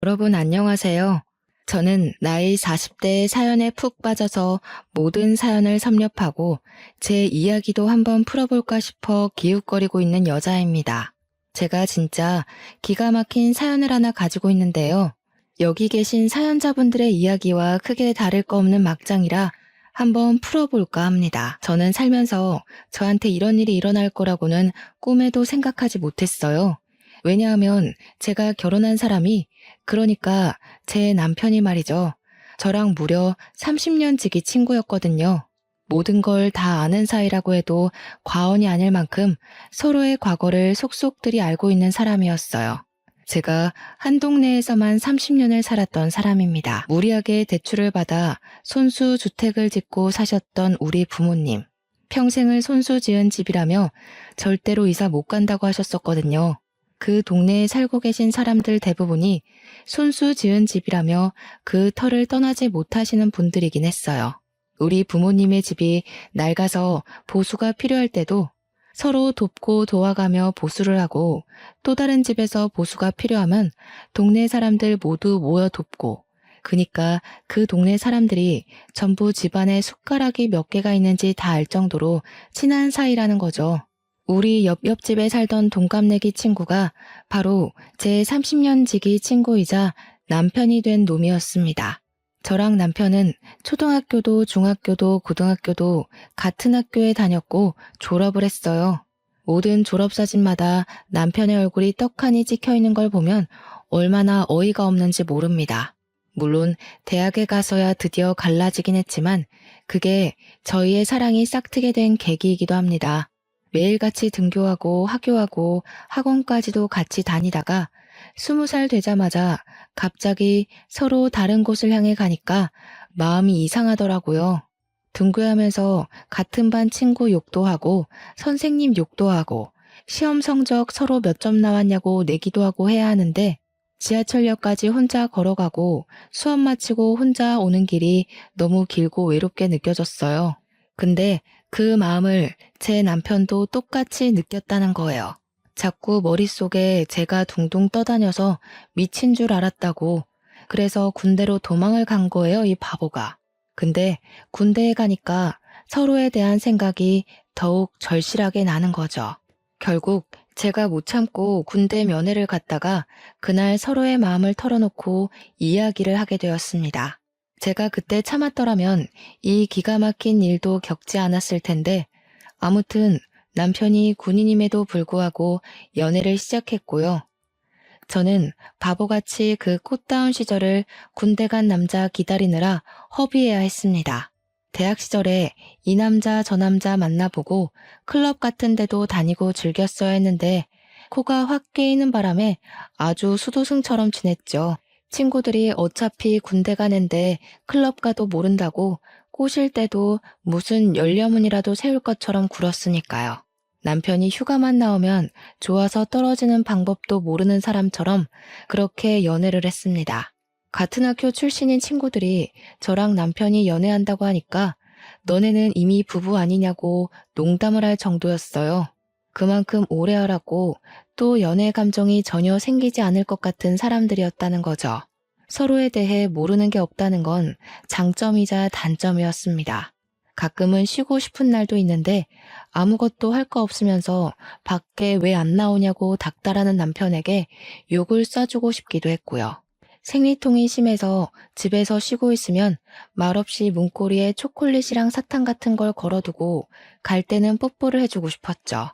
여러분 안녕하세요. 저는 나이 40대의 사연에 푹 빠져서 모든 사연을 섭렵하고 제 이야기도 한번 풀어볼까 싶어 기웃거리고 있는 여자입니다. 제가 진짜 기가 막힌 사연을 하나 가지고 있는데요. 여기 계신 사연자분들의 이야기와 크게 다를 거 없는 막장이라 한번 풀어볼까 합니다. 저는 살면서 저한테 이런 일이 일어날 거라고는 꿈에도 생각하지 못했어요. 왜냐하면 제가 결혼한 사람이, 그러니까 제 남편이 말이죠, 저랑 무려 30년 지기 친구였거든요. 모든 걸 다 아는 사이라고 해도 과언이 아닐 만큼 서로의 과거를 속속들이 알고 있는 사람이었어요. 제가 한 동네에서만 30년을 살았던 사람입니다. 무리하게 대출을 받아 손수 주택을 짓고 사셨던 우리 부모님. 평생을 손수 지은 집이라며 절대로 이사 못 간다고 하셨었거든요. 그 동네에 살고 계신 사람들 대부분이 손수 지은 집이라며 그 터를 떠나지 못하시는 분들이긴 했어요. 우리 부모님의 집이 낡아서 보수가 필요할 때도 서로 돕고 도와가며 보수를 하고, 또 다른 집에서 보수가 필요하면 동네 사람들 모두 모여 돕고, 그니까 그 동네 사람들이 전부 집안에 숟가락이 몇 개가 있는지 다 알 정도로 친한 사이라는 거죠. 우리 옆집에 살던 동갑내기 친구가 바로 제 30년 지기 친구이자 남편이 된 놈이었습니다. 저랑 남편은 초등학교도 중학교도 고등학교도 같은 학교에 다녔고 졸업을 했어요. 모든 졸업사진마다 남편의 얼굴이 떡하니 찍혀 있는 걸 보면 얼마나 어이가 없는지 모릅니다. 물론 대학에 가서야 드디어 갈라지긴 했지만 그게 저희의 사랑이 싹트게 된 계기이기도 합니다. 매일같이 등교하고 하교하고 학원까지도 같이 다니다가 20살 되자마자 갑자기 서로 다른 곳을 향해 가니까 마음이 이상하더라고요. 등교하면서 같은 반 친구 욕도 하고 선생님 욕도 하고 시험 성적 서로 몇 점 나왔냐고 내기도 하고 해야 하는데, 지하철역까지 혼자 걸어가고 수업 마치고 혼자 오는 길이 너무 길고 외롭게 느껴졌어요. 근데 그 마음을 제 남편도 똑같이 느꼈다는 거예요. 자꾸 머릿속에 제가 둥둥 떠다녀서 미친 줄 알았다고. 그래서 군대로 도망을 간 거예요, 이 바보가. 근데 군대에 가니까 서로에 대한 생각이 더욱 절실하게 나는 거죠. 결국 제가 못 참고 군대 면회를 갔다가 그날 서로의 마음을 털어놓고 이야기를 하게 되었습니다. 제가 그때 참았더라면 이 기가 막힌 일도 겪지 않았을 텐데, 아무튼 남편이 군인임에도 불구하고 연애를 시작했고요. 저는 바보같이 그 꽃다운 시절을 군대 간 남자 기다리느라 허비해야 했습니다. 대학 시절에 이 남자 저 남자 만나보고 클럽 같은 데도 다니고 즐겼어야 했는데 코가 확 깨이는 바람에 아주 수도승처럼 지냈죠. 친구들이 어차피 군대 가는데 클럽 가도 모른다고 꼬실 때도 무슨 열려문이라도 세울 것처럼 굴었으니까요. 남편이 휴가만 나오면 좋아서 떨어지는 방법도 모르는 사람처럼 그렇게 연애를 했습니다. 같은 학교 출신인 친구들이 저랑 남편이 연애한다고 하니까 너네는 이미 부부 아니냐고 농담을 할 정도였어요. 그만큼 오래 하라고, 또 연애 감정이 전혀 생기지 않을 것 같은 사람들이었다는 거죠. 서로에 대해 모르는 게 없다는 건 장점이자 단점이었습니다. 가끔은 쉬고 싶은 날도 있는데 아무것도 할 거 없으면서 밖에 왜 안 나오냐고 닥달하는 남편에게 욕을 쏴주고 싶기도 했고요. 생리통이 심해서 집에서 쉬고 있으면 말없이 문고리에 초콜릿이랑 사탕 같은 걸 걸어두고 갈 때는 뽀뽀를 해주고 싶었죠.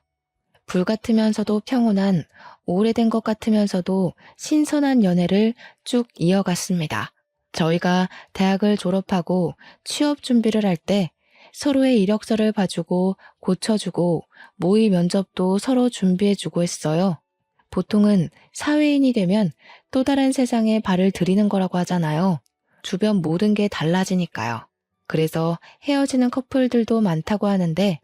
불같으면서도 평온한, 오래된 것 같으면서도 신선한 연애를 쭉 이어갔습니다. 저희가 대학을 졸업하고 취업 준비를 할 때 서로의 이력서를 봐주고 고쳐주고 모의 면접도 서로 준비해주고 했어요. 보통은 사회인이 되면 또 다른 세상에 발을 들이는 거라고 하잖아요. 주변 모든 게 달라지니까요. 그래서 헤어지는 커플들도 많다고 하는데,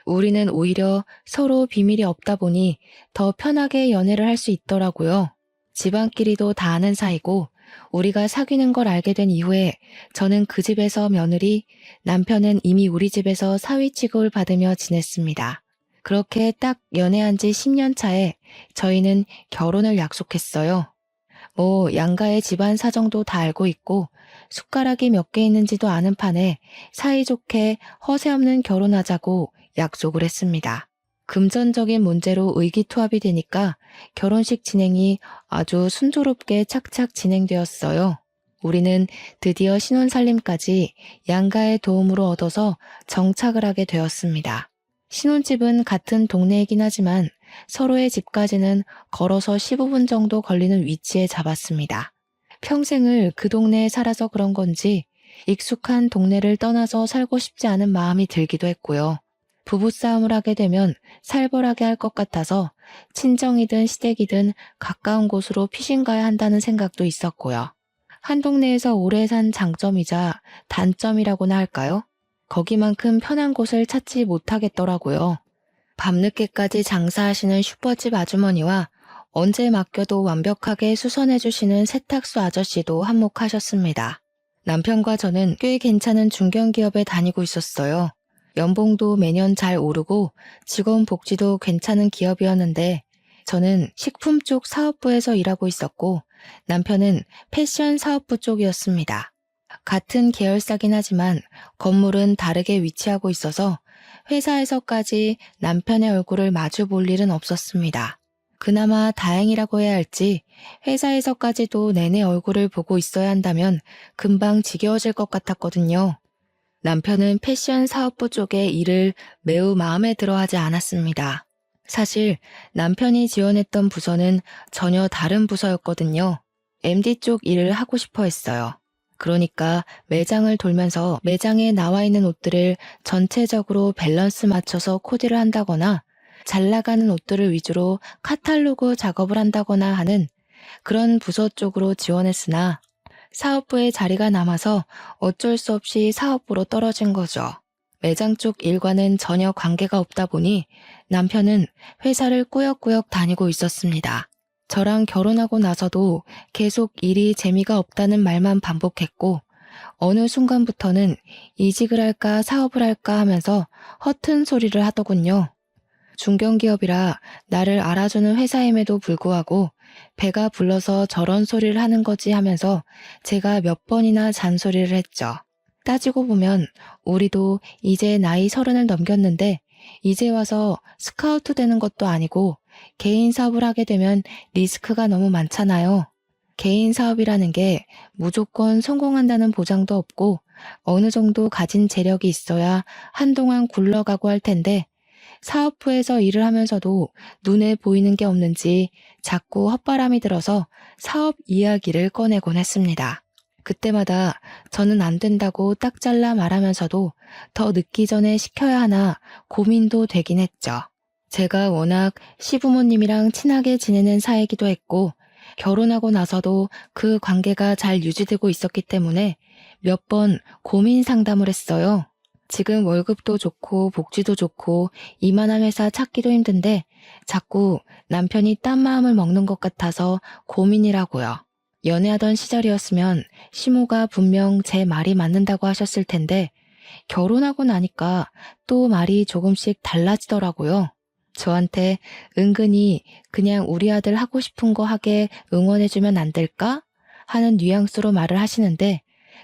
우리는 오히려 서로 비밀이 없다 보니 더 편하게 연애를 할 수 있더라고요. 집안끼리도 다 아는 사이고, 우리가 사귀는 걸 알게 된 이후에 저는 그 집에서 며느리, 남편은 이미 우리 집에서 사위 취급을 받으며 지냈습니다. 그렇게 딱 연애한 지 10년 차에 저희는 결혼을 약속했어요. 뭐 양가의 집안 사정도 다 알고 있고 숟가락이 몇 개 있는지도 아는 판에 사이좋게 허세 없는 결혼하자고 약속을 했습니다. 금전적인 문제로 의기투합이 되니까 결혼식 진행이 아주 순조롭게 착착 진행되었어요. 우리는 드디어 신혼살림까지 양가의 도움으로 얻어서 정착을 하게 되었습니다. 신혼집은 같은 동네이긴 하지만 서로의 집까지는 걸어서 15분 정도 걸리는 위치에 잡았습니다. 평생을 그 동네에 살아서 그런 건지 익숙한 동네를 떠나서 살고 싶지 않은 마음이 들기도 했고요. 부부싸움을 하게 되면 살벌하게 할 것 같아서 친정이든 시댁이든 가까운 곳으로 피신 가야 한다는 생각도 있었고요. 한 동네에서 오래 산 장점이자 단점이라고나 할까요? 거기만큼 편한 곳을 찾지 못하겠더라고요. 밤늦게까지 장사하시는 슈퍼집 아주머니와 언제 맡겨도 완벽하게 수선해주시는 세탁소 아저씨도 한몫하셨습니다. 남편과 저는 꽤 괜찮은 중견기업에 다니고 있었어요. 연봉도 매년 잘 오르고 직원 복지도 괜찮은 기업이었는데 저는 식품 쪽 사업부에서 일하고 있었고 남편은 패션 사업부 쪽이었습니다. 같은 계열사긴 하지만 건물은 다르게 위치하고 있어서 회사에서까지 남편의 얼굴을 마주 볼 일은 없었습니다. 그나마 다행이라고 해야 할지 회사에서까지도 내내 얼굴을 보고 있어야 한다면 금방 지겨워질 것 같았거든요. 남편은 패션 사업부 쪽의 일을 매우 마음에 들어 하지 않았습니다. 사실 남편이 지원했던 부서는 전혀 다른 부서였거든요. MD 쪽 일을 하고 싶어 했어요. 그러니까 매장을 돌면서 매장에 나와 있는 옷들을 전체적으로 밸런스 맞춰서 코디를 한다거나 잘 나가는 옷들을 위주로 카탈로그 작업을 한다거나 하는 그런 부서 쪽으로 지원했으나 사업부에 자리가 남아서 어쩔 수 없이 사업부로 떨어진 거죠. 매장 쪽 일과는 전혀 관계가 없다 보니 남편은 회사를 꾸역꾸역 다니고 있었습니다. 저랑 결혼하고 나서도 계속 일이 재미가 없다는 말만 반복했고 어느 순간부터는 이직을 할까 사업을 할까 하면서 허튼 소리를 하더군요. 중견기업이라 나를 알아주는 회사임에도 불구하고 배가 불러서 저런 소리를 하는 거지 하면서 제가 몇 번이나 잔소리를 했죠. 따지고 보면 우리도 이제 나이 30을 넘겼는데 이제 와서 스카우트 되는 것도 아니고 개인 사업을 하게 되면 리스크가 너무 많잖아요. 개인 사업이라는 게 무조건 성공한다는 보장도 없고 어느 정도 가진 재력이 있어야 한동안 굴러가고 할 텐데 사업부에서 일을 하면서도 눈에 보이는 게 없는지 자꾸 헛바람이 들어서 사업 이야기를 꺼내곤 했습니다. 그때마다 저는 안 된다고 딱 잘라 말하면서도 더 늦기 전에 시켜야 하나 고민도 되긴 했죠. 제가 워낙 시부모님이랑 친하게 지내는 사이기도 했고 결혼하고 나서도 그 관계가 잘 유지되고 있었기 때문에 몇 번 고민 상담을 했어요. 지금 월급도 좋고 복지도 좋고 이만한 회사 찾기도 힘든데 자꾸 남편이 딴 마음을 먹는 것 같아서 고민이라고요. 연애하던 시절이었으면 시모가 분명 제 말이 맞는다고 하셨을 텐데 결혼하고 나니까 또 말이 조금씩 달라지더라고요. 저한테 은근히 그냥 우리 아들 하고 싶은 거 하게 응원해주면 안 될까? 하는 뉘앙스로 말을 하시는데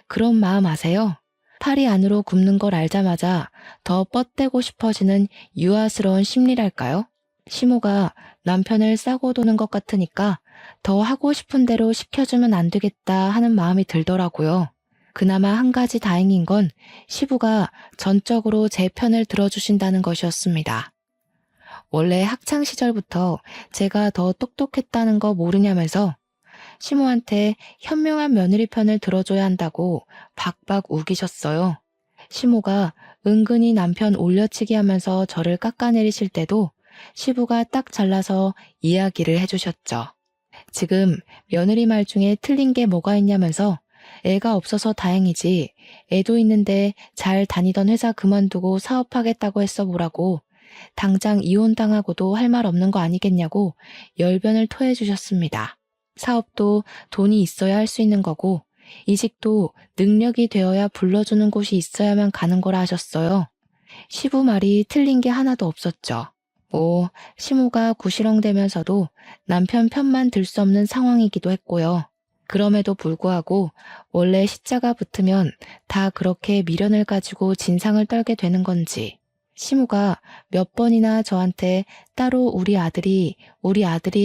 그런 마음 아세요? 팔이 안으로 굽는 걸 알자마자 더 뻗대고 싶어지는 유아스러운 심리랄까요? 시모가 남편을 싸고 도는 것 같으니까 더 하고 싶은 대로 시켜주면 안 되겠다 하는 마음이 들더라고요. 그나마 한 가지 다행인 건 시부가 전적으로 제 편을 들어주신다는 것이었습니다. 원래 학창 시절부터 제가 더 똑똑했다는 거 모르냐면서 시모한테 현명한 며느리 편을 들어줘야 한다고 박박 우기셨어요. 시모가 은근히 남편 올려치기 하면서 저를 깎아내리실 때도 시부가 딱 잘라서 이야기를 해주셨죠. 지금 며느리 말 중에 틀린 게 뭐가 있냐면서 애가 없어서 다행이지 애도 있는데 잘 다니던 회사 그만두고 사업하겠다고 했어 보라고 당장 이혼당하고도 할 말 없는 거 아니겠냐고 열변을 토해주셨습니다. 사업도 돈이 있어야 할 수 있는 거고 이직도 능력이 되어야 불러주는 곳이 있어야만 가는 거라 하셨어요. 시부 말이 틀린 게 하나도 없었죠. 시모가 구시렁대면서도 남편 편만 들 수 없는 상황이기도 했고요. 그럼에도 불구하고 원래 시자가 붙으면 다 그렇게 미련을 가지고 진상을 떨게 되는 건지 시모가 몇 번이나 저한테 따로 우리 아들이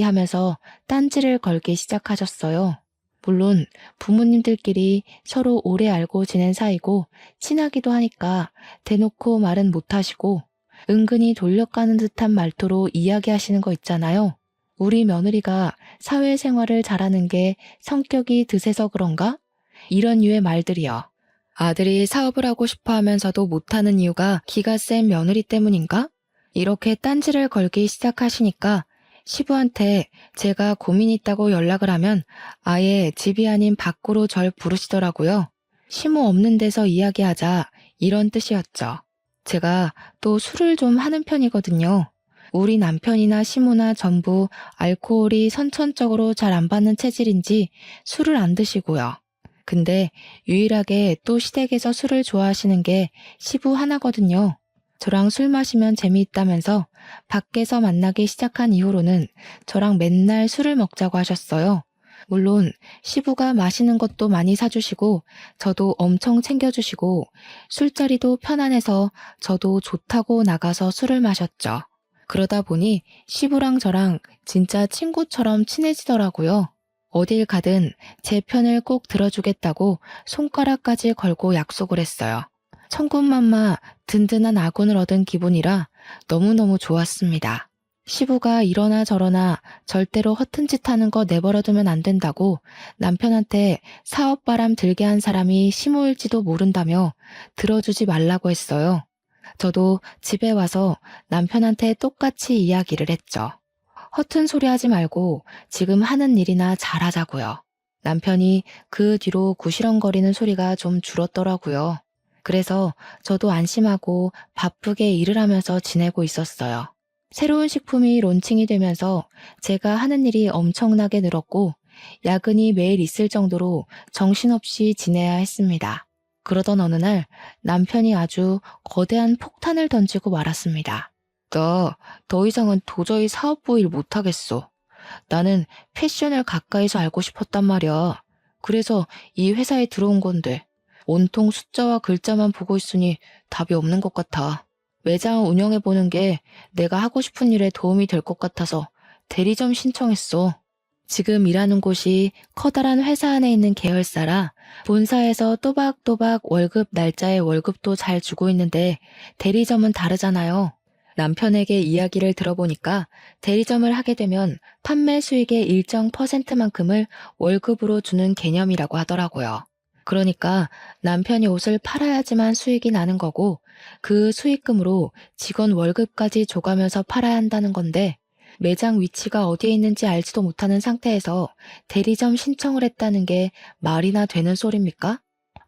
하면서 딴지를 걸기 시작하셨어요. 물론 부모님들끼리 서로 오래 알고 지낸 사이고 친하기도 하니까 대놓고 말은 못하시고 은근히 돌려가는 듯한 말투로 이야기하시는 거 있잖아요. 우리 며느리가 사회생활을 잘하는 게 성격이 드세서 그런가? 이런 류의 말들이요. 아들이 사업을 하고 싶어 하면서도 못하는 이유가 기가 센 며느리 때문인가? 이렇게 딴지를 걸기 시작하시니까 시부한테 제가 고민 있다고 연락을 하면 아예 집이 아닌 밖으로 절 부르시더라고요. 시모 없는 데서 이야기하자 이런 뜻이었죠. 제가 또 술을 좀 하는 편이거든요. 우리 남편이나 시모나 전부 알코올이 선천적으로 잘 안 받는 체질인지 술을 안 드시고요. 근데 유일하게 또 시댁에서 술을 좋아하시는 게 시부 하나거든요. 저랑 술 마시면 재미있다면서 밖에서 만나기 시작한 이후로는 저랑 맨날 술을 먹자고 하셨어요. 물론 시부가 마시는 것도 많이 사주시고 저도 엄청 챙겨주시고 술자리도 편안해서 저도 좋다고 나가서 술을 마셨죠. 그러다 보니 시부랑 저랑 진짜 친구처럼 친해지더라고요. 어딜 가든 제 편을 꼭 들어주겠다고 손가락까지 걸고 약속을 했어요. 천군만마 든든한 아군을 얻은 기분이라 너무너무 좋았습니다. 시부가 이러나 저러나 절대로 허튼 짓 하는 거 내버려두면 안 된다고 남편한테 사업바람 들게 한 사람이 시모일지도 모른다며 들어주지 말라고 했어요. 저도 집에 와서 남편한테 똑같이 이야기를 했죠. 허튼 소리 하지 말고 지금 하는 일이나 잘하자고요. 남편이 그 뒤로 구시렁거리는 소리가 좀 줄었더라고요. 그래서 저도 안심하고 바쁘게 일을 하면서 지내고 있었어요. 새로운 식품이 론칭이 되면서 제가 하는 일이 엄청나게 늘었고 야근이 매일 있을 정도로 정신없이 지내야 했습니다. 그러던 어느 날 남편이 아주 거대한 폭탄을 던지고 말았습니다. 나 더 이상은 도저히 사업부 일 못하겠어. 나는 패션을 가까이서 알고 싶었단 말이야. 그래서 이 회사에 들어온 건데 온통 숫자와 글자만 보고 있으니 답이 없는 것 같아. 매장 운영해보는 게 내가 하고 싶은 일에 도움이 될 것 같아서 대리점 신청했어. 지금 일하는 곳이 커다란 회사 안에 있는 계열사라 본사에서 또박또박 월급 날짜에 월급도 잘 주고 있는데 대리점은 다르잖아요. 남편에게 이야기를 들어보니까 대리점을 하게 되면 판매 수익의 일정 %만큼을 월급으로 주는 개념이라고 하더라고요. 그러니까 남편이 옷을 팔아야지만 수익이 나는 거고 그 수익금으로 직원 월급까지 줘가면서 팔아야 한다는 건데 매장 위치가 어디에 있는지 알지도 못하는 상태에서 대리점 신청을 했다는 게 말이나 되는 소리입니까?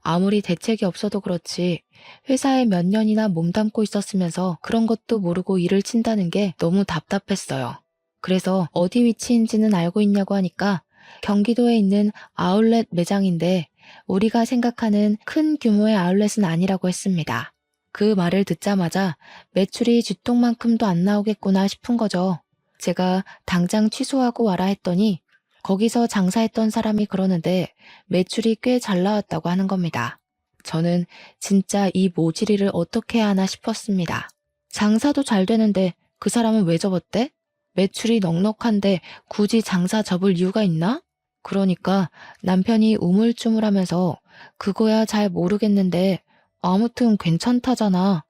아무리 대책이 없어도 그렇지 회사에 몇 년이나 몸담고 있었으면서 그런 것도 모르고 일을 친다는 게 너무 답답했어요. 그래서 어디 위치인지는 알고 있냐고 하니까 경기도에 있는 아울렛 매장인데 우리가 생각하는 큰 규모의 아울렛은 아니라고 했습니다. 그 말을 듣자마자 매출이 쥐똥만큼도 안 나오겠구나 싶은 거죠. 제가 당장 취소하고 와라 했더니 거기서 장사했던 사람이 그러는데 매출이 꽤 잘 나왔다고 하는 겁니다. 저는 진짜 이 모질이를 어떻게 해야 하나 싶었습니다. 장사도 잘 되는데 그 사람은 왜 접었대? 매출이 넉넉한데 굳이 장사 접을 이유가 있나? 그러니까 남편이 우물쭈물하면서 그거야 잘 모르겠는데 아무튼 괜찮다잖아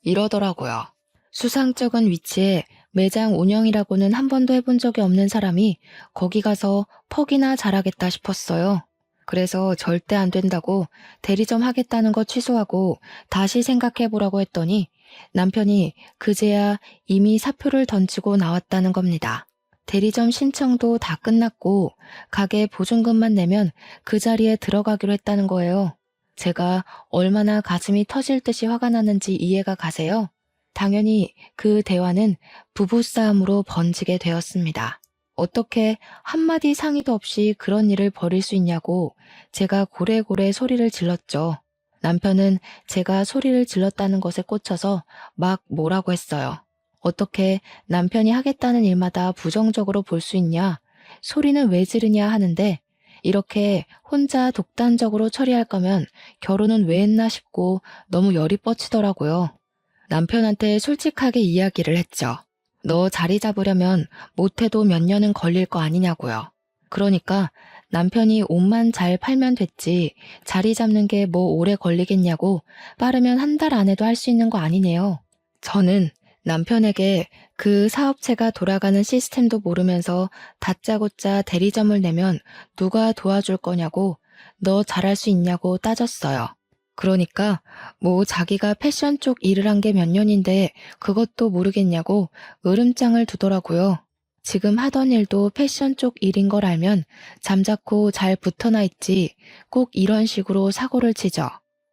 이러더라고요. 수상쩍은 위치에 매장 운영이라고는 한 번도 해본 적이 없는 사람이 거기 가서 퍽이나 잘하겠다 싶었어요. 그래서 절대 안 된다고 대리점 하겠다는 거 취소하고 다시 생각해보라고 했더니 남편이 그제야 이미 사표를 던지고 나왔다는 겁니다. 대리점 신청도 다 끝났고 가게 보증금만 내면 그 자리에 들어가기로 했다는 거예요. 제가 얼마나 가슴이 터질 듯이 화가 났는지 이해가 가세요? 당연히 그 대화는 부부싸움으로 번지게 되었습니다. 어떻게 한마디 상의도 없이 그런 일을 벌일 수 있냐고 제가 고래고래 소리를 질렀죠. 남편은 제가 소리를 질렀다는 것에 꽂혀서 막 뭐라고 했어요. 어떻게 남편이 하겠다는 일마다 부정적으로 볼 수 있냐? 소리는 왜 지르냐 하는데 이렇게 혼자 독단적으로 처리할 거면 결혼은 왜 했나 싶고 너무 열이 뻗치더라고요. 남편한테 솔직하게 이야기를 했죠. 너 자리 잡으려면 못해도 몇 년은 걸릴 거 아니냐고요. 그러니까 남편이 옷만 잘 팔면 됐지 자리 잡는 게 뭐 오래 걸리겠냐고 빠르면 한 달 안에도 할 수 있는 거 아니네요. 저는 남편에게 그 사업체가 돌아가는 시스템도 모르면서 다짜고짜 대리점을 내면 누가 도와줄 거냐고 너 잘할 수 있냐고 따졌어요. 그러니까 뭐 자기가 패션 쪽 일을 한 게 몇 년인데 그것도 모르겠냐고 으름장을 두더라고요. 지금 하던 일도 패션 쪽 일인 걸 알면 잠자코 잘 붙어나 있지 꼭 이런 식으로 사고를 치죠.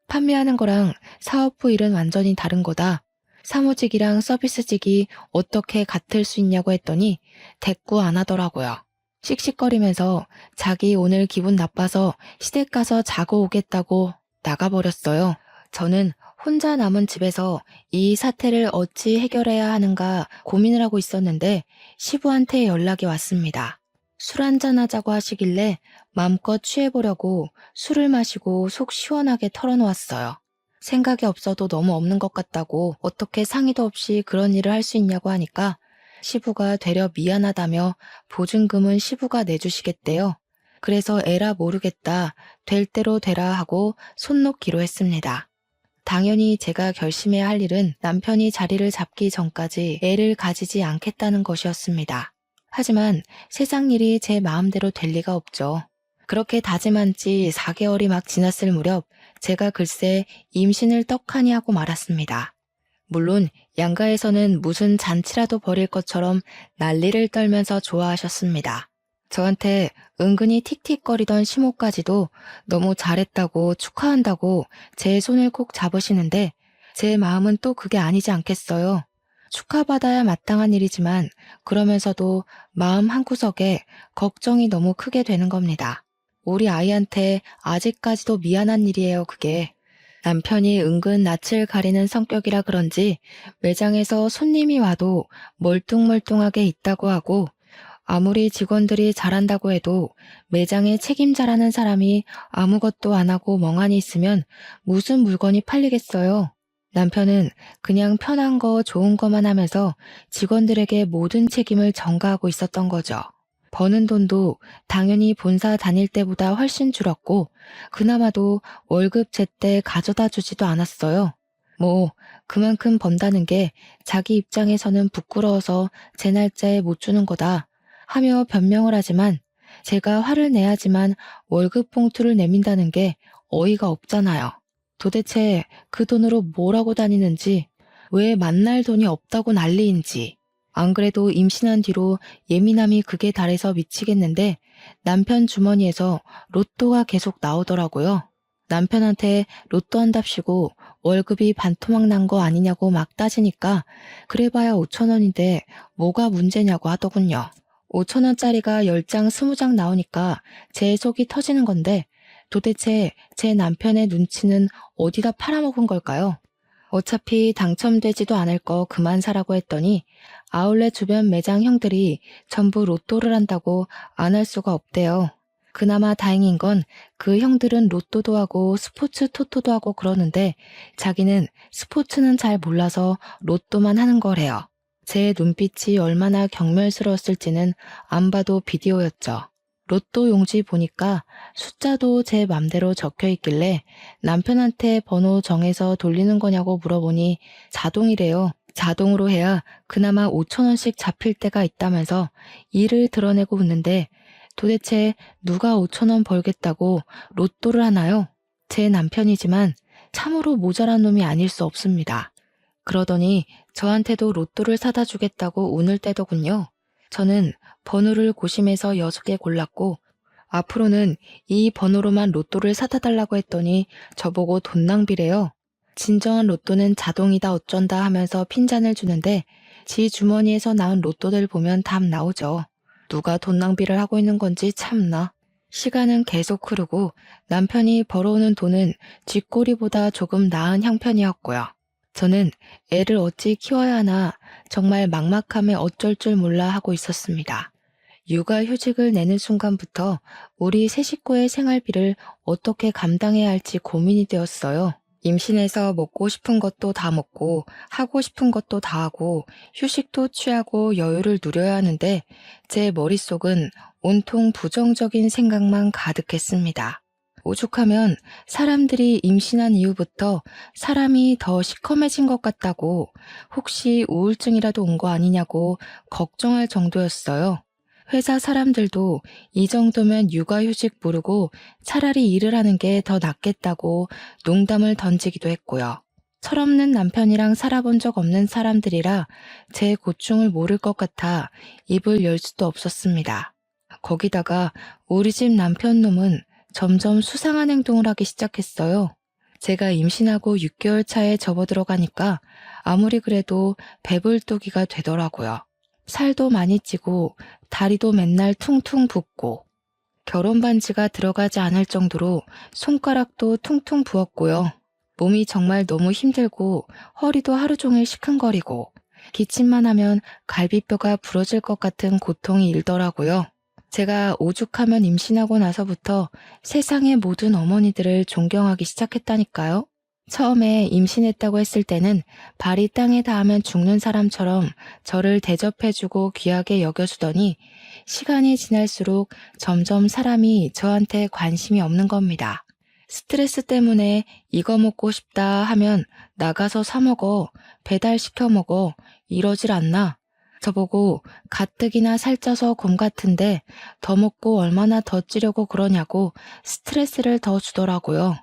판매하는 거랑 사업부 일은 완전히 다른 거다. 사무직이랑 서비스직이 어떻게 같을 수 있냐고 했더니 대꾸 안 하더라고요. 씩씩거리면서 자기 오늘 기분 나빠서 시댁 가서 자고 오겠다고 나가버렸어요. 저는 혼자 남은 집에서 이 사태를 어찌 해결해야 하는가 고민을 하고 있었는데 시부한테 연락이 왔습니다. 술 한잔 하자고 하시길래 마음껏 취해보려고 술을 마시고 속 시원하게 털어놓았어요. 생각이 없어도 너무 없는 것 같다고 어떻게 상의도 없이 그런 일을 할 수 있냐고 하니까 시부가 되려 미안하다며 보증금은 시부가 내주시겠대요. 그래서 에라 모르겠다, 될 대로 되라 하고 손 놓기로 했습니다. 당연히 제가 결심해야 할 일은 남편이 자리를 잡기 전까지 애를 가지지 않겠다는 것이었습니다. 하지만 세상 일이 제 마음대로 될 리가 없죠. 그렇게 다짐한 지 4개월이 막 지났을 무렵 제가 글쎄 임신을 떡하니 하고 말았습니다. 물론 양가에서는 무슨 잔치라도 벌일 것처럼 난리를 떨면서 좋아하셨습니다. 저한테 은근히 틱틱거리던 시모까지도 너무 잘했다고 축하한다고 제 손을 꼭 잡으시는데 제 마음은 또 그게 아니지 않겠어요. 축하받아야 마땅한 일이지만 그러면서도 마음 한구석에 걱정이 너무 크게 되는 겁니다. 우리 아이한테 아직까지도 미안한 일이에요, 그게. 남편이 은근 낯을 가리는 성격이라 그런지 매장에서 손님이 와도 멀뚱멀뚱하게 있다고 하고 아무리 직원들이 잘한다고 해도 매장의 책임자라는 사람이 아무것도 안 하고 멍하니 있으면 무슨 물건이 팔리겠어요. 남편은 그냥 편한 거 좋은 거만 하면서 직원들에게 모든 책임을 전가하고 있었던 거죠. 버는 돈도 당연히 본사 다닐 때보다 훨씬 줄었고 그나마도 월급 제때 가져다 주지도 않았어요. 뭐 그만큼 번다는 게 자기 입장에서는 부끄러워서 제 날짜에 못 주는 거다 하며 변명을 하지만 제가 화를 내야지만 월급 봉투를 내민다는 게 어이가 없잖아요. 도대체 그 돈으로 뭘 하고 다니는지, 왜 만날 돈이 없다고 난리인지. 안 그래도 임신한 뒤로 예민함이 극에 달해서 미치겠는데 남편 주머니에서 로또가 계속 나오더라고요. 남편한테 로또 한답시고 월급이 반토막 난 거 아니냐고 막 따지니까 그래봐야 5,000원인데 뭐가 문제냐고 하더군요. 5,000원짜리가 10장, 20장 나오니까 제 속이 터지는 건데 도대체 제 남편의 눈치는 어디다 팔아먹은 걸까요? 어차피 당첨되지도 않을 거 그만 사라고 했더니 아울렛 주변 매장 형들이 전부 로또를 한다고 안 할 수가 없대요. 그나마 다행인 건 그 형들은 로또도 하고 스포츠 토토도 하고 그러는데 자기는 스포츠는 잘 몰라서 로또만 하는 거래요. 제 눈빛이 얼마나 경멸스러웠을지는 안 봐도 비디오였죠. 로또 용지 보니까 숫자도 제 맘대로 적혀 있길래 남편한테 번호 정해서 돌리는 거냐고 물어보니 자동이래요. 자동으로 해야 그나마 5,000원씩 잡힐 때가 있다면서 이를 드러내고 웃는데 도대체 누가 5,000원 벌겠다고 로또를 하나요? 제 남편이지만 참으로 모자란 놈이 아닐 수 없습니다. 그러더니 저한테도 로또를 사다 주겠다고 운을 떼더군요. 저는 번호를 고심해서 6개 골랐고 앞으로는 이 번호로만 로또를 사다 달라고 했더니 저보고 돈 낭비래요. 진정한 로또는 자동이다 어쩐다 하면서 핀잔을 주는데 지 주머니에서 나온 로또들 보면 답 나오죠. 누가 돈 낭비를 하고 있는 건지 참나. 시간은 계속 흐르고 남편이 벌어오는 돈은 쥐꼬리보다 조금 나은 형편이었고요. 저는 애를 어찌 키워야 하나 정말 막막함에 어쩔 줄 몰라 하고 있었습니다. 육아휴직을 내는 순간부터 우리 세 식구의 생활비를 어떻게 감당해야 할지 고민이 되었어요. 임신해서 먹고 싶은 것도 다 먹고 하고 싶은 것도 다 하고 휴식도 취하고 여유를 누려야 하는데 제 머릿속은 온통 부정적인 생각만 가득했습니다. 오죽하면 사람들이 임신한 이후부터 사람이 더 시커매진 것 같다고 혹시 우울증이라도 온 거 아니냐고 걱정할 정도였어요. 회사 사람들도 이 정도면 육아휴직 모르고 차라리 일을 하는 게 더 낫겠다고 농담을 던지기도 했고요. 철없는 남편이랑 살아본 적 없는 사람들이라 제 고충을 모를 것 같아 입을 열 수도 없었습니다. 거기다가 우리 집 남편 놈은 점점 수상한 행동을 하기 시작했어요. 제가 임신하고 6개월 차에 접어들어가니까 아무리 그래도 배불뚝이가 되더라고요. 살도 많이 찌고 다리도 맨날 퉁퉁 붓고 결혼 반지가 들어가지 않을 정도로 손가락도 퉁퉁 부었고요. 몸이 정말 너무 힘들고 허리도 하루 종일 시큰거리고 기침만 하면 갈비뼈가 부러질 것 같은 고통이 일더라고요. 제가 오죽하면 임신하고 나서부터 세상의 모든 어머니들을 존경하기 시작했다니까요. 처음에 임신했다고 했을 때는 발이 땅에 닿으면 죽는 사람처럼 저를 대접해주고 귀하게 여겨주더니 시간이 지날수록 점점 사람이 저한테 관심이 없는 겁니다. 스트레스 때문에 이거 먹고 싶다 하면 나가서 사 먹어, 배달시켜 먹어, 이러질 않나? 저보고 가뜩이나 살쪄서 곰 같은데 더 먹고 얼마나 더 찌려고 그러냐고 스트레스를 더 주더라고요.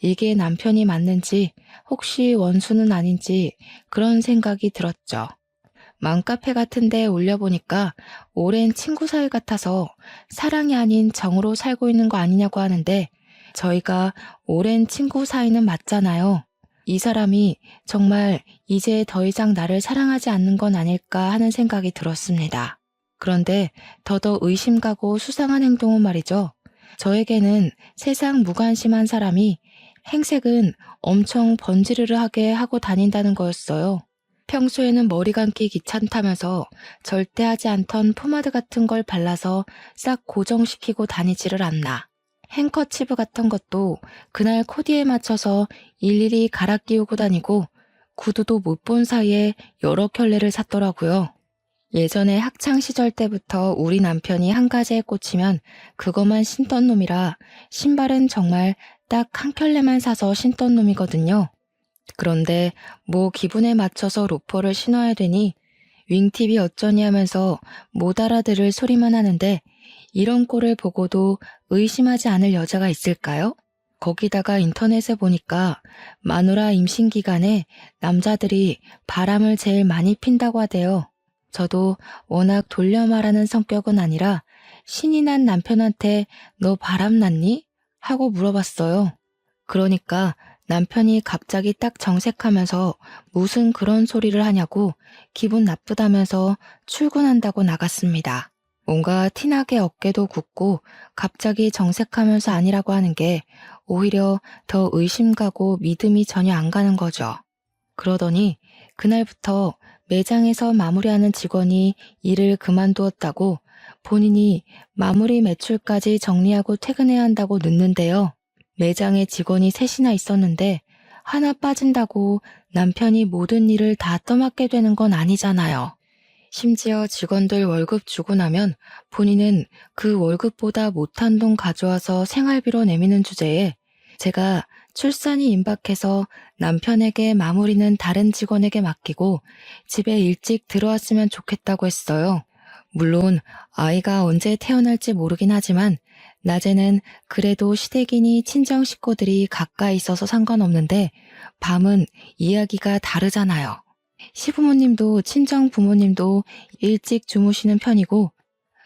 이게 남편이 맞는지 혹시 원수는 아닌지 그런 생각이 들었죠. 맘카페 같은 데 올려보니까 오랜 친구 사이 같아서 사랑이 아닌 정으로 살고 있는 거 아니냐고 하는데 저희가 오랜 친구 사이는 맞잖아요. 이 사람이 정말 이제 더 이상 나를 사랑하지 않는 건 아닐까 하는 생각이 들었습니다. 그런데 더더 의심 가고 수상한 행동은 말이죠. 저에게는 세상 무관심한 사람이 행색은 엄청 번지르르하게 하고 다닌다는 거였어요. 평소에는 머리 감기 귀찮다면서 절대 하지 않던 포마드 같은 걸 발라서 싹 고정시키고 다니지를 않나. 행커치브 같은 것도 그날 코디에 맞춰서 일일이 갈아 끼우고 다니고 구두도 못 본 사이에 여러 켤레를 샀더라고요. 예전에 학창 시절 때부터 우리 남편이 한 가지에 꽂히면 그것만 신던 놈이라 신발은 정말 딱 한 켤레만 사서 신던 놈이거든요. 그런데 뭐 기분에 맞춰서 로퍼를 신어야 되니 윙팁이 어쩌니 하면서 못 알아들을 소리만 하는데 이런 꼴을 보고도 의심하지 않을 여자가 있을까요? 거기다가 인터넷에 보니까 마누라 임신 기간에 남자들이 바람을 제일 많이 핀다고 하대요. 저도 워낙 돌려 말하는 성격은 아니라 신이 난 남편한테 너 바람 났니? 하고 물어봤어요. 그러니까 남편이 갑자기 딱 정색하면서 무슨 그런 소리를 하냐고 기분 나쁘다면서 출근한다고 나갔습니다. 뭔가 티나게 어깨도 굽고 갑자기 정색하면서 아니라고 하는 게 오히려 더 의심 가고 믿음이 전혀 안 가는 거죠. 그러더니 그날부터 매장에서 마무리하는 직원이 일을 그만두었다고 본인이 마무리 매출까지 정리하고 퇴근해야 한다고 늦는데요. 매장에 직원이 셋이나 있었는데 하나 빠진다고 남편이 모든 일을 다 떠맡게 되는 건 아니잖아요. 심지어 직원들 월급 주고 나면 본인은 그 월급보다 못한 돈 가져와서 생활비로 내미는 주제에 제가 출산이 임박해서 남편에게 마무리는 다른 직원에게 맡기고 집에 일찍 들어왔으면 좋겠다고 했어요. 물론 아이가 언제 태어날지 모르긴 하지만 낮에는 그래도 시댁이니 친정 식구들이 가까이 있어서 상관없는데 밤은 이야기가 다르잖아요. 시부모님도 친정 부모님도 일찍 주무시는 편이고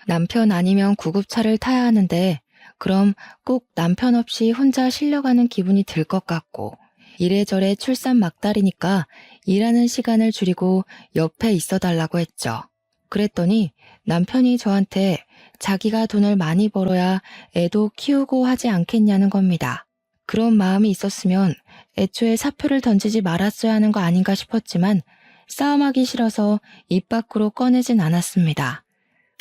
남편 아니면 구급차를 타야 하는데 그럼 꼭 남편 없이 혼자 실려가는 기분이 들 것 같고 이래저래 출산 막달이니까 일하는 시간을 줄이고 옆에 있어 달라고 했죠. 그랬더니 남편이 저한테 자기가 돈을 많이 벌어야 애도 키우고 하지 않겠냐는 겁니다. 그런 마음이 있었으면 애초에 사표를 던지지 말았어야 하는 거 아닌가 싶었지만 싸움하기 싫어서 입 밖으로 꺼내진 않았습니다.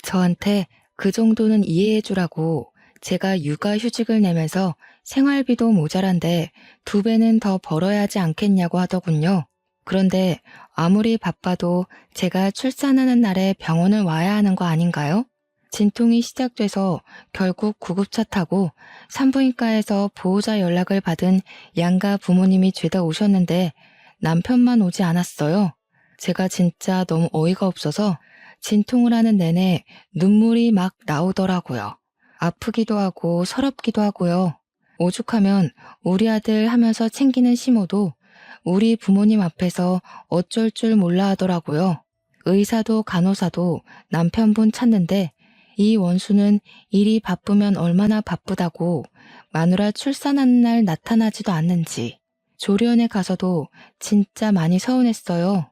저한테 그 정도는 이해해주라고 제가 육아휴직을 내면서 생활비도 모자란데 2배는 더 벌어야 하지 않겠냐고 하더군요. 그런데 아무리 바빠도 제가 출산하는 날에 병원을 와야 하는 거 아닌가요? 진통이 시작돼서 결국 구급차 타고 산부인과에서 보호자 연락을 받은 양가 부모님이 죄다 오셨는데 남편만 오지 않았어요. 제가 진짜 너무 어이가 없어서 진통을 하는 내내 눈물이 막 나오더라고요. 아프기도 하고 서럽기도 하고요. 오죽하면 우리 아들 하면서 챙기는 시모도 우리 부모님 앞에서 어쩔 줄 몰라 하더라고요. 의사도 간호사도 남편분 찾는데 이 원수는 일이 바쁘면 얼마나 바쁘다고 마누라 출산하는 날 나타나지도 않는지 조리원에 가서도 진짜 많이 서운했어요.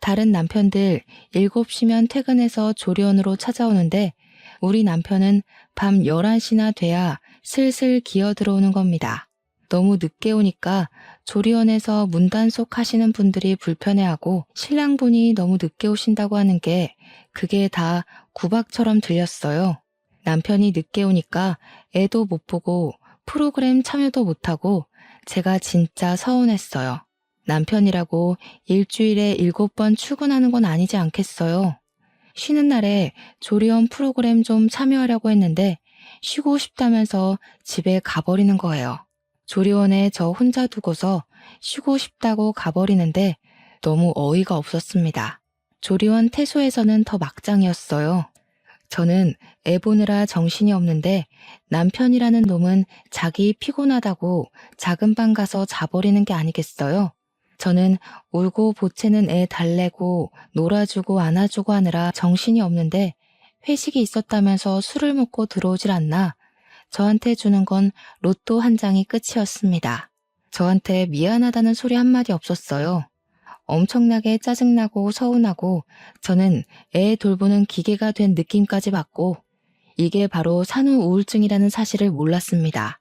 다른 남편들 7시면 퇴근해서 조리원으로 찾아오는데 우리 남편은 밤 11시나 돼야 슬슬 기어 들어오는 겁니다. 너무 늦게 오니까 조리원에서 문단속 하시는 분들이 불편해하고 신랑분이 너무 늦게 오신다고 하는 게 그게 다 구박처럼 들렸어요. 남편이 늦게 오니까 애도 못 보고 프로그램 참여도 못하고 제가 진짜 서운했어요. 남편이라고 일주일에 7번 출근하는 건 아니지 않겠어요. 쉬는 날에 조리원 프로그램 좀 참여하려고 했는데 쉬고 싶다면서 집에 가버리는 거예요. 조리원에 저 혼자 두고서 쉬고 싶다고 가버리는데 너무 어이가 없었습니다. 조리원 퇴소에서는 더 막장이었어요. 저는 애 보느라 정신이 없는데 남편이라는 놈은 자기 피곤하다고 작은 방 가서 자버리는 게 아니겠어요? 저는 울고 보채는 애 달래고 놀아주고 안아주고 하느라 정신이 없는데 회식이 있었다면서 술을 먹고 들어오질 않나 저한테 주는 건 로또 한 장이 끝이었습니다. 저한테 미안하다는 소리 한마디 없었어요. 엄청나게 짜증나고 서운하고 저는 애 돌보는 기계가 된 느낌까지 받고 이게 바로 산후 우울증이라는 사실을 몰랐습니다.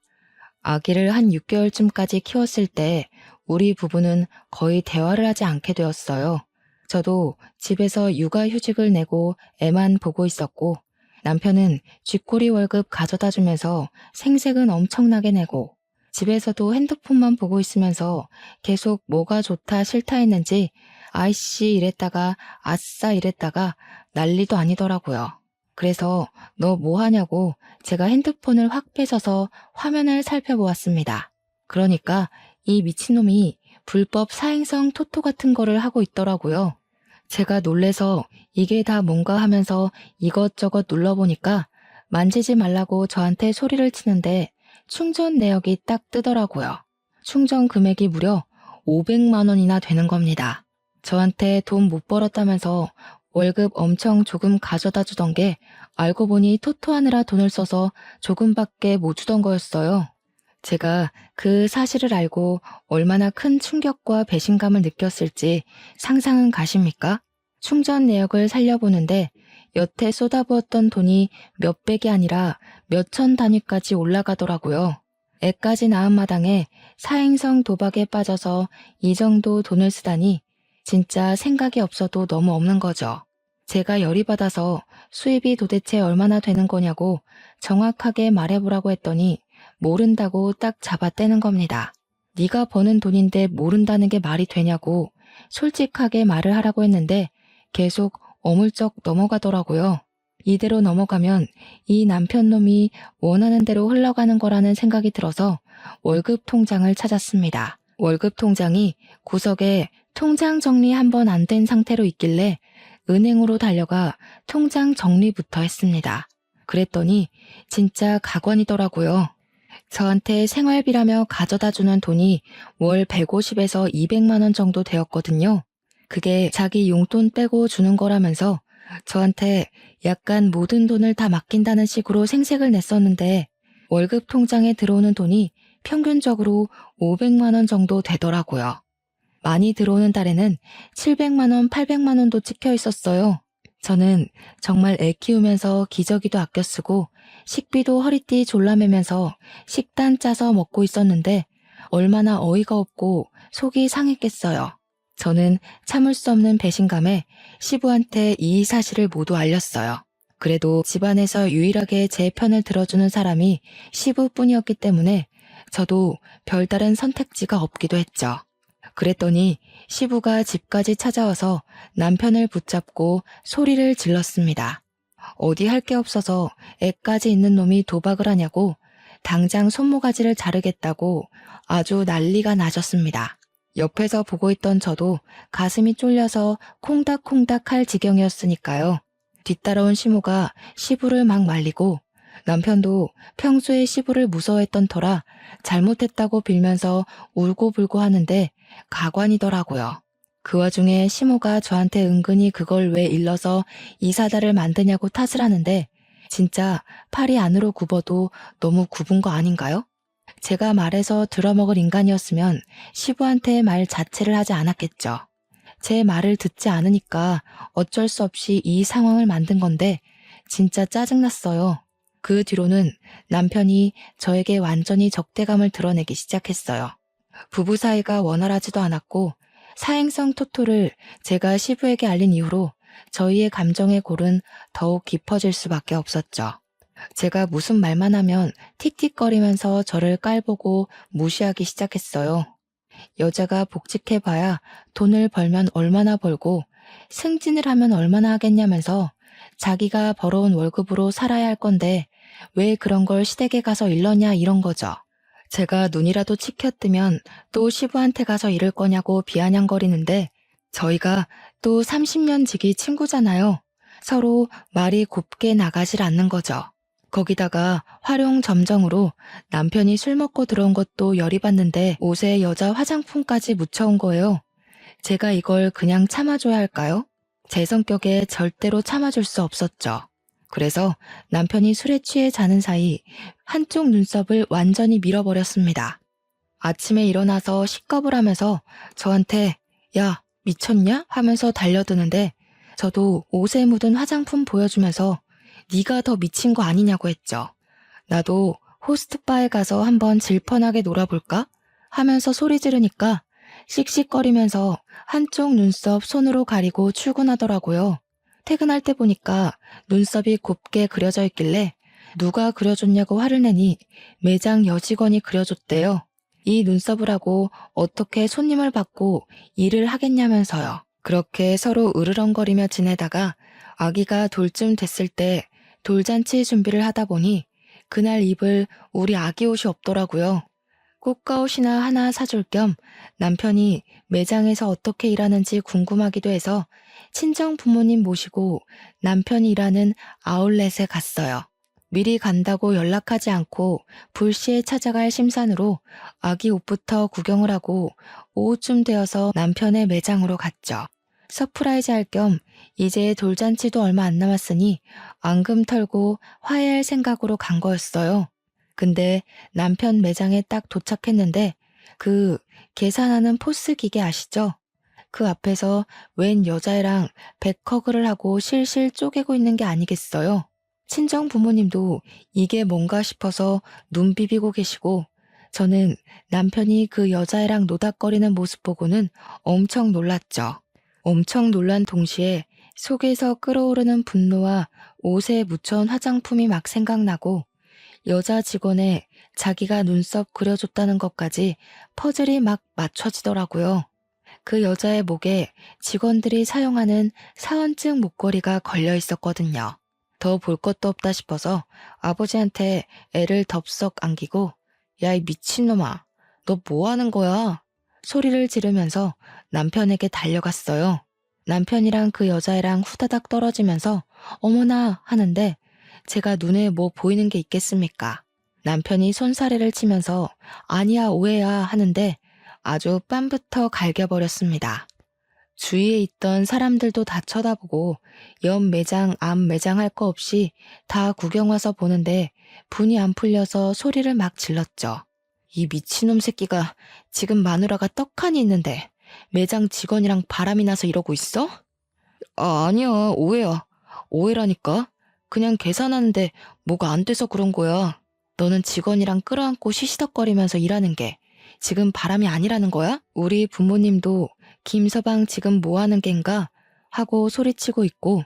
아기를 한 6개월쯤까지 키웠을 때 우리 부부는 거의 대화를 하지 않게 되었어요. 저도 집에서 육아휴직을 내고 애만 보고 있었고 남편은 쥐꼬리 월급 가져다 주면서 생색은 엄청나게 내고 집에서도 핸드폰만 보고 있으면서 계속 뭐가 좋다 싫다 했는지 아이씨 이랬다가 아싸 이랬다가 난리도 아니더라고요. 그래서 너 뭐 하냐고 제가 핸드폰을 확 뺏어서 화면을 살펴보았습니다. 그러니까 이 미친놈이 불법 사행성 토토 같은 거를 하고 있더라고요. 제가 놀래서 이게 다 뭔가 하면서 이것저것 눌러보니까 만지지 말라고 저한테 소리를 치는데 충전 내역이 딱 뜨더라고요. 충전 금액이 무려 500만 원이나 되는 겁니다. 저한테 돈 못 벌었다면서 월급 엄청 조금 가져다 주던 게 알고 보니 토토하느라 돈을 써서 조금밖에 못 주던 거였어요. 제가 그 사실을 알고 얼마나 큰 충격과 배신감을 느꼈을지 상상은 가십니까? 충전 내역을 살려보는데 여태 쏟아부었던 돈이 몇백이 아니라 몇천 단위까지 올라가더라고요. 애까지 낳은 마당에 사행성 도박에 빠져서 이 정도 돈을 쓰다니 진짜 생각이 없어도 너무 없는 거죠. 제가 열이 받아서 수입이 도대체 얼마나 되는 거냐고 정확하게 말해보라고 했더니 모른다고 딱 잡아떼는 겁니다. 네가 버는 돈인데 모른다는 게 말이 되냐고 솔직하게 말을 하라고 했는데 계속 어물쩍 넘어가더라고요. 이대로 넘어가면 이 남편놈이 원하는 대로 흘러가는 거라는 생각이 들어서 월급 통장을 찾았습니다. 월급 통장이 구석에 통장 정리 한 번 안 된 상태로 있길래 은행으로 달려가 통장 정리부터 했습니다. 그랬더니 진짜 가관이더라고요. 저한테 생활비라며 가져다 주는 돈이 월 150에서 200만 원 정도 되었거든요. 그게 자기 용돈 빼고 주는 거라면서 저한테 약간 모든 돈을 다 맡긴다는 식으로 생색을 냈었는데 월급 통장에 들어오는 돈이 평균적으로 500만 원 정도 되더라고요. 많이 들어오는 달에는 700만 원, 800만 원도 찍혀 있었어요. 저는 정말 애 키우면서 기저귀도 아껴 쓰고 식비도 허리띠 졸라매면서 식단 짜서 먹고 있었는데 얼마나 어이가 없고 속이 상했겠어요. 저는 참을 수 없는 배신감에 시부한테 이 사실을 모두 알렸어요. 그래도 집안에서 유일하게 제 편을 들어주는 사람이 시부뿐이었기 때문에 저도 별다른 선택지가 없기도 했죠. 그랬더니 시부가 집까지 찾아와서 남편을 붙잡고 소리를 질렀습니다. 어디 할 게 없어서 애까지 있는 놈이 도박을 하냐고 당장 손모가지를 자르겠다고 아주 난리가 나셨습니다. 옆에서 보고 있던 저도 가슴이 쫄려서 콩닥콩닥 할 지경이었으니까요. 뒤따라온 시모가 시부를 막 말리고 남편도 평소에 시부를 무서워했던 터라 잘못했다고 빌면서 울고불고 하는데 가관이더라고요. 그 와중에 시모가 저한테 은근히 그걸 왜 일러서 이사다를 만드냐고 탓을 하는데 진짜 팔이 안으로 굽어도 너무 굽은 거 아닌가요? 제가 말해서 들어먹을 인간이었으면 시부한테 말 자체를 하지 않았겠죠. 제 말을 듣지 않으니까 어쩔 수 없이 이 상황을 만든 건데 진짜 짜증났어요. 그 뒤로는 남편이 저에게 완전히 적대감을 드러내기 시작했어요. 부부 사이가 원활하지도 않았고 사행성 토토를 제가 시부에게 알린 이후로 저희의 감정의 골은 더욱 깊어질 수밖에 없었죠. 제가 무슨 말만 하면 틱틱거리면서 저를 깔보고 무시하기 시작했어요. 여자가 복직해봐야 돈을 벌면 얼마나 벌고 승진을 하면 얼마나 하겠냐면서 자기가 벌어온 월급으로 살아야 할 건데 왜 그런 걸 시댁에 가서 일러냐 이런 거죠. 제가 눈이라도 치켜뜨면 또 시부한테 가서 이럴 거냐고 비아냥거리는데 저희가 또 30년 지기 친구잖아요. 서로 말이 곱게 나가질 않는 거죠. 거기다가 활용점정으로 남편이 술 먹고 들어온 것도 열이 받는데 옷에 여자 화장품까지 묻혀온 거예요. 제가 이걸 그냥 참아줘야 할까요? 제 성격에 절대로 참아줄 수 없었죠. 그래서 남편이 술에 취해 자는 사이 한쪽 눈썹을 완전히 밀어버렸습니다. 아침에 일어나서 식겁을 하면서 저한테 야, 미쳤냐? 하면서 달려드는데 저도 옷에 묻은 화장품 보여주면서 네가 더 미친 거 아니냐고 했죠. 나도 호스트바에 가서 한번 질펀하게 놀아볼까? 하면서 소리 지르니까 씩씩거리면서 한쪽 눈썹 손으로 가리고 출근하더라고요. 퇴근할 때 보니까 눈썹이 곱게 그려져 있길래 누가 그려줬냐고 화를 내니 매장 여직원이 그려줬대요. 이 눈썹을 하고 어떻게 손님을 받고 일을 하겠냐면서요. 그렇게 서로 으르렁거리며 지내다가 아기가 돌쯤 됐을 때 돌잔치 준비를 하다 보니 그날 입을 우리 아기 옷이 없더라고요. 꽃가옷이나 하나 사줄 겸 남편이 매장에서 어떻게 일하는지 궁금하기도 해서 친정 부모님 모시고 남편이 일하는 아울렛에 갔어요. 미리 간다고 연락하지 않고 불시에 찾아갈 심산으로 아기 옷부터 구경을 하고 오후쯤 되어서 남편의 매장으로 갔죠. 서프라이즈 할 겸 이제 돌잔치도 얼마 안 남았으니 앙금 털고 화해할 생각으로 간 거였어요. 근데 남편 매장에 딱 도착했는데 그 계산하는 포스 기계 아시죠? 그 앞에서 웬 여자애랑 백허그를 하고 실실 쪼개고 있는 게 아니겠어요? 친정 부모님도 이게 뭔가 싶어서 눈 비비고 계시고 저는 남편이 그 여자애랑 노닥거리는 모습 보고는 엄청 놀랐죠. 엄청 놀란 동시에 속에서 끓어오르는 분노와 옷에 묻혀온 화장품이 막 생각나고 여자 직원에 자기가 눈썹 그려줬다는 것까지 퍼즐이 막 맞춰지더라고요. 그 여자의 목에 직원들이 사용하는 사원증 목걸이가 걸려 있었거든요. 더 볼 것도 없다 싶어서 아버지한테 애를 덥석 안기고 야, 이 미친놈아, 너 뭐 하는 거야? 소리를 지르면서 남편에게 달려갔어요. 남편이랑 그 여자애랑 후다닥 떨어지면서 어머나 하는데 제가 눈에 뭐 보이는 게 있겠습니까? 남편이 손사래를 치면서 아니야 오해야 하는데 아주 뺨부터 갈겨버렸습니다. 주위에 있던 사람들도 다 쳐다보고 옆 매장, 앞 매장 할 거 없이 다 구경 와서 보는데 분이 안 풀려서 소리를 막 질렀죠. 이 미친놈 새끼가 지금 마누라가 떡하니 있는데 매장 직원이랑 바람이 나서 이러고 있어? 아니야, 오해야. 오해라니까. 그냥 계산하는데 뭐가 안 돼서 그런 거야. 너는 직원이랑 끌어안고 시시덕거리면서 일하는 게 지금 바람이 아니라는 거야? 우리 부모님도 김서방 지금 뭐 하는 겐가? 하고 소리치고 있고,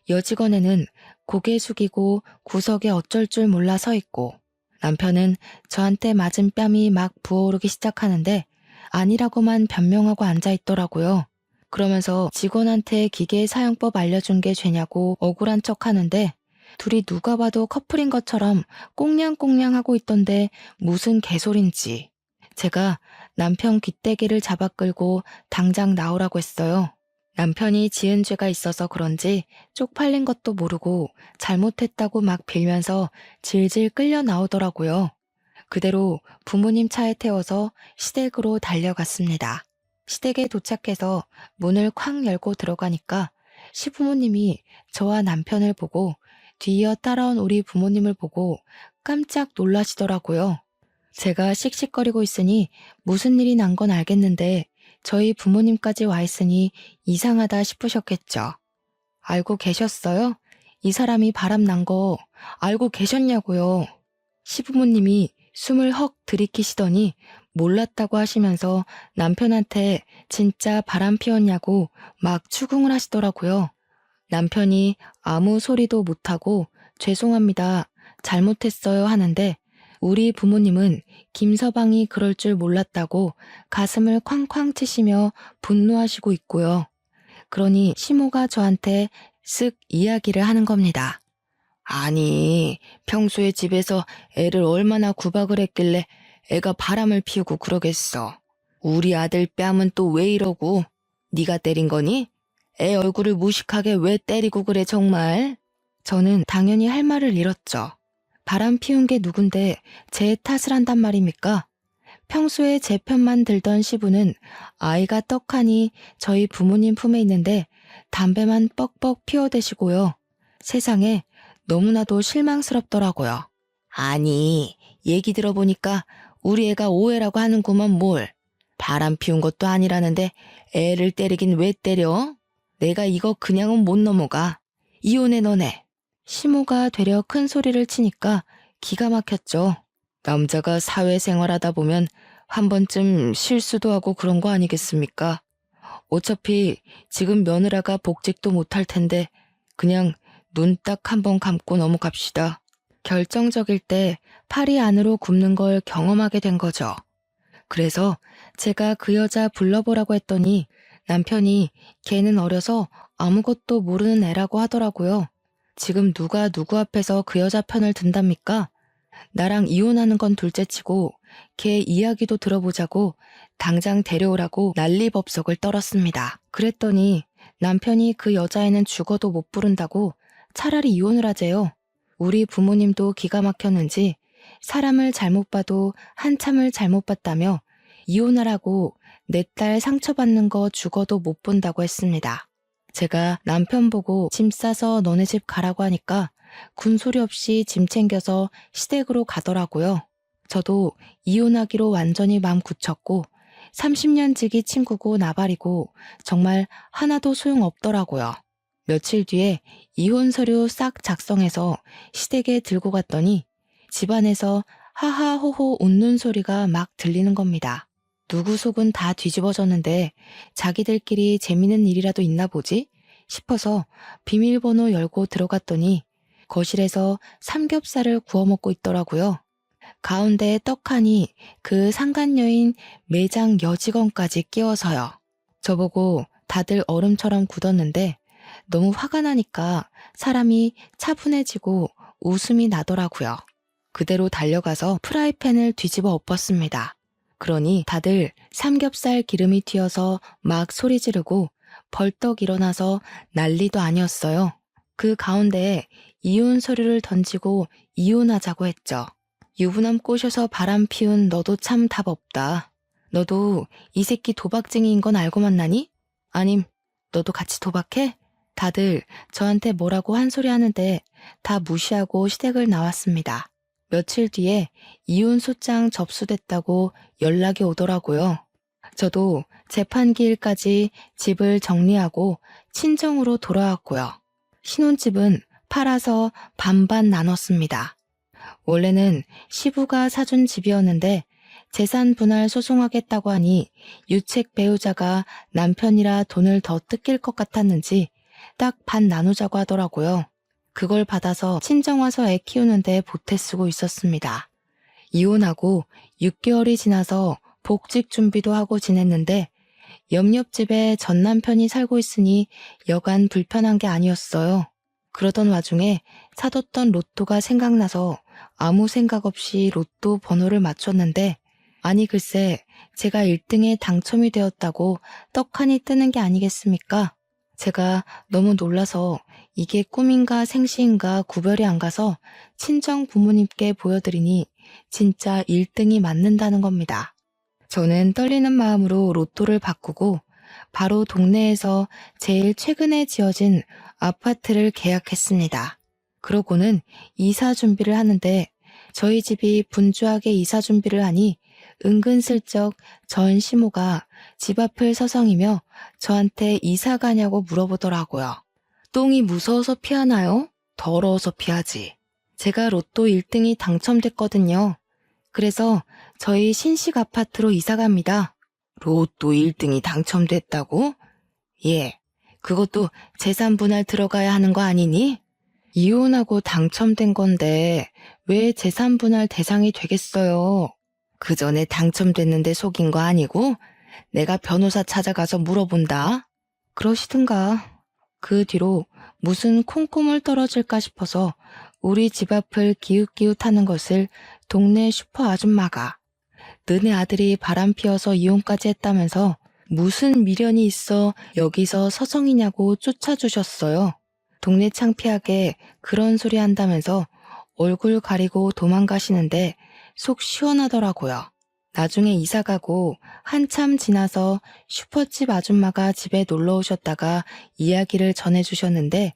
여직원에는 고개 숙이고 구석에 어쩔 줄 몰라 서 있고, 남편은 저한테 맞은 뺨이 막 부어오르기 시작하는데 아니라고만 변명하고 앉아있더라고요. 그러면서 직원한테 기계 사용법 알려준 게 죄냐고 억울한 척 하는데 둘이 누가 봐도 커플인 것처럼 꽁냥꽁냥 하고 있던데 무슨 개소린지. 제가 남편 귀때기를 잡아 끌고 당장 나오라고 했어요. 남편이 지은 죄가 있어서 그런지 쪽팔린 것도 모르고 잘못했다고 막 빌면서 질질 끌려 나오더라고요. 그대로 부모님 차에 태워서 시댁으로 달려갔습니다. 시댁에 도착해서 문을 콱 열고 들어가니까 시부모님이 저와 남편을 보고 뒤이어 따라온 우리 부모님을 보고 깜짝 놀라시더라고요. 제가 씩씩거리고 있으니 무슨 일이 난 건 알겠는데 저희 부모님까지 와 있으니 이상하다 싶으셨겠죠. 알고 계셨어요? 이 사람이 바람 난 거 알고 계셨냐고요. 시부모님이 숨을 헉 들이키시더니 몰랐다고 하시면서 남편한테 진짜 바람 피웠냐고 막 추궁을 하시더라고요. 남편이 아무 소리도 못하고 죄송합니다, 잘못했어요 하는데 우리 부모님은 김서방이 그럴 줄 몰랐다고 가슴을 쾅쾅 치시며 분노하시고 있고요. 그러니 시모가 저한테 쓱 이야기를 하는 겁니다. 아니, 평소에 집에서 애를 얼마나 구박을 했길래 애가 바람을 피우고 그러겠어. 우리 아들 뺨은 또 왜 이러고? 네가 때린 거니? 애 얼굴을 무식하게 왜 때리고 그래 정말? 저는 당연히 할 말을 잃었죠. 바람 피운 게 누군데 제 탓을 한단 말입니까? 평소에 제 편만 들던 시부는 아이가 떡하니 저희 부모님 품에 있는데 담배만 뻑뻑 피워대시고요. 세상에 너무나도 실망스럽더라고요. 아니, 얘기 들어보니까 우리 애가 오해라고 하는구먼 뭘. 바람 피운 것도 아니라는데 애를 때리긴 왜 때려? 내가 이거 그냥은 못 넘어가. 이혼해 너네. 시모가 되려 큰 소리를 치니까 기가 막혔죠. 남자가 사회생활하다 보면 한 번쯤 실수도 하고 그런 거 아니겠습니까? 어차피 지금 며느라가 복직도 못할 텐데 그냥 눈 딱 한 번 감고 넘어갑시다. 결정적일 때 팔이 안으로 굽는 걸 경험하게 된 거죠. 그래서 제가 그 여자 불러보라고 했더니 남편이 걔는 어려서 아무것도 모르는 애라고 하더라고요. 지금 누가 누구 앞에서 그 여자 편을 든답니까? 나랑 이혼하는 건 둘째치고 걔 이야기도 들어보자고 당장 데려오라고 난리법석을 떨었습니다. 그랬더니 남편이 그 여자애는 죽어도 못 부른다고 차라리 이혼을 하재요. 우리 부모님도 기가 막혔는지 사람을 잘못 봐도 한참을 잘못 봤다며 이혼하라고 내 딸 상처받는 거 죽어도 못 본다고 했습니다. 제가 남편 보고 짐 싸서 너네 집 가라고 하니까 군소리 없이 짐 챙겨서 시댁으로 가더라고요. 저도 이혼하기로 완전히 마음 굳혔고 30년 지기 친구고 나발이고 정말 하나도 소용없더라고요. 며칠 뒤에 이혼 서류 싹 작성해서 시댁에 들고 갔더니 집안에서 하하호호 웃는 소리가 막 들리는 겁니다. 누구 속은 다 뒤집어졌는데 자기들끼리 재미있는 일이라도 있나 보지 싶어서 비밀번호 열고 들어갔더니 거실에서 삼겹살을 구워 먹고 있더라고요. 가운데에 떡하니 그 상간녀인 매장 여직원까지 끼워서요. 저보고 다들 얼음처럼 굳었는데 너무 화가 나니까 사람이 차분해지고 웃음이 나더라고요. 그대로 달려가서 프라이팬을 뒤집어 엎었습니다. 그러니 다들 삼겹살 기름이 튀어서 막 소리 지르고 벌떡 일어나서 난리도 아니었어요. 그 가운데에 이혼 서류를 던지고 이혼하자고 했죠. 유부남 꼬셔서 바람 피운 너도 참 답 없다. 너도 이 새끼 도박쟁이인 건 알고 만나니? 아님 너도 같이 도박해? 다들 저한테 뭐라고 한 소리 하는데 다 무시하고 시댁을 나왔습니다. 며칠 뒤에 이혼 소장 접수됐다고 연락이 오더라고요. 저도 재판기일까지 집을 정리하고 친정으로 돌아왔고요. 신혼집은 팔아서 반반 나눴습니다. 원래는 시부가 사준 집이었는데 재산 분할 소송하겠다고 하니 유책 배우자가 남편이라 돈을 더 뜯길 것 같았는지 딱 반 나누자고 하더라고요. 그걸 받아서 친정와서 애 키우는데 보태 쓰고 있었습니다. 이혼하고 6개월이 지나서 복직 준비도 하고 지냈는데 옆집에 전 남편이 살고 있으니 여간 불편한 게 아니었어요. 그러던 와중에 사뒀던 로또가 생각나서 아무 생각 없이 로또 번호를 맞췄는데 아니 글쎄 제가 1등에 당첨이 되었다고 떡하니 뜨는 게 아니겠습니까? 제가 너무 놀라서 이게 꿈인가 생시인가 구별이 안 가서 친정 부모님께 보여드리니 진짜 1등이 맞는다는 겁니다. 저는 떨리는 마음으로 로또를 바꾸고 바로 동네에서 제일 최근에 지어진 아파트를 계약했습니다. 그러고는 이사 준비를 하는데 저희 집이 분주하게 이사 준비를 하니 은근슬쩍 전 시모가 집 앞을 서성이며 저한테 이사 가냐고 물어보더라고요. 똥이 무서워서 피하나요? 더러워서 피하지. 제가 로또 1등이 당첨됐거든요. 그래서 저희 신식 아파트로 이사 갑니다. 로또 1등이 당첨됐다고? 예. 그것도 재산 분할 들어가야 하는 거 아니니? 이혼하고 당첨된 건데 왜 재산 분할 대상이 되겠어요? 그 전에 당첨됐는데 속인 거 아니고 내가 변호사 찾아가서 물어본다. 그러시든가. 그 뒤로 무슨 콩고물 떨어질까 싶어서 우리 집 앞을 기웃기웃하는 것을 동네 슈퍼 아줌마가 너네 아들이 바람 피워서 이혼까지 했다면서 무슨 미련이 있어 여기서 서성이냐고 쫓아주셨어요. 동네 창피하게 그런 소리 한다면서 얼굴 가리고 도망가시는데 속 시원하더라고요. 나중에 이사가고 한참 지나서 슈퍼집 아줌마가 집에 놀러 오셨다가 이야기를 전해주셨는데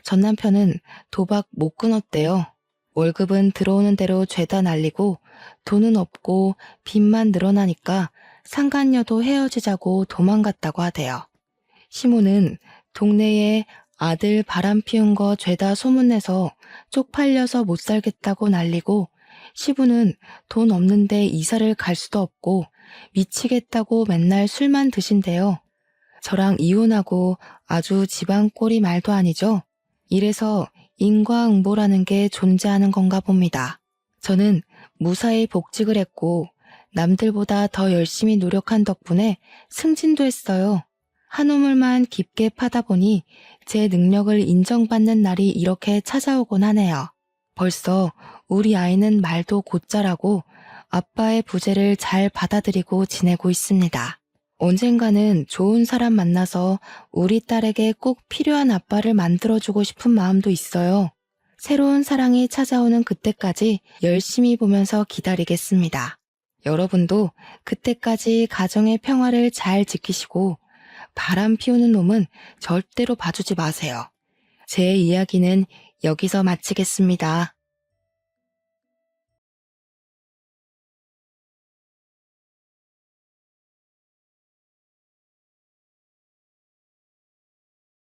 전 남편은 도박 못 끊었대요. 월급은 들어오는 대로 죄다 날리고 돈은 없고 빚만 늘어나니까 상간녀도 헤어지자고 도망갔다고 하대요. 시모는 동네에 아들 바람 피운 거 죄다 소문내서 쪽팔려서 못 살겠다고 난리고 시부는 돈 없는데 이사를 갈 수도 없고 미치겠다고 맨날 술만 드신대요. 저랑 이혼하고 아주 집안 꼴이 말도 아니죠. 이래서 인과응보라는 게 존재하는 건가 봅니다. 저는 무사히 복직을 했고 남들보다 더 열심히 노력한 덕분에 승진도 했어요. 한 우물만 깊게 파다 보니 제 능력을 인정받는 날이 이렇게 찾아오곤 하네요. 벌써 우리 아이는 말도 곧잘하고 아빠의 부재를 잘 받아들이고 지내고 있습니다. 언젠가는 좋은 사람 만나서 우리 딸에게 꼭 필요한 아빠를 만들어주고 싶은 마음도 있어요. 새로운 사랑이 찾아오는 그때까지 열심히 보면서 기다리겠습니다. 여러분도 그때까지 가정의 평화를 잘 지키시고 바람 피우는 놈은 절대로 봐주지 마세요. 제 이야기는 여기서 마치겠습니다.